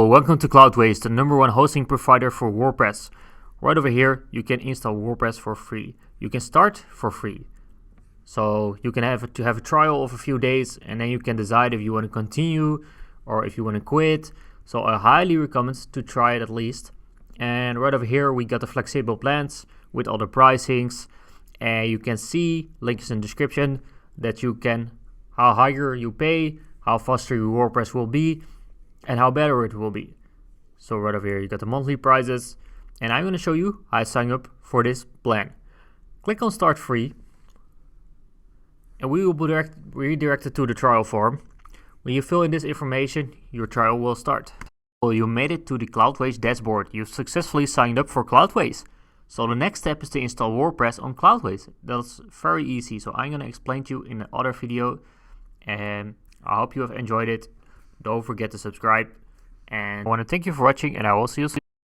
Well, welcome to Cloudways, the #1 hosting provider for WordPress. Right over here, you can install WordPress for free. You can start for free. So you can have a trial of a few days, and then you can decide if you want to continue or if you want to quit. So I highly recommend to try it at least. And right over here, we got the flexible plans with all the pricings. And you can see links in the description that you can, how higher you pay, how faster your WordPress will be, and how better it will be. So right over here, you got the monthly prices, and I'm going to show you how I sign up for this plan. Click on Start Free, and we will be redirected to the trial form. When you fill in this information, your trial will start. Well, you made it to the Cloudways dashboard. You've successfully signed up for Cloudways. So the next step is to install WordPress on Cloudways. That's very easy. So I'm going to explain to you in another video, and I hope you have enjoyed it. Don't forget to subscribe, and I want to thank you for watching, and I will see you soon.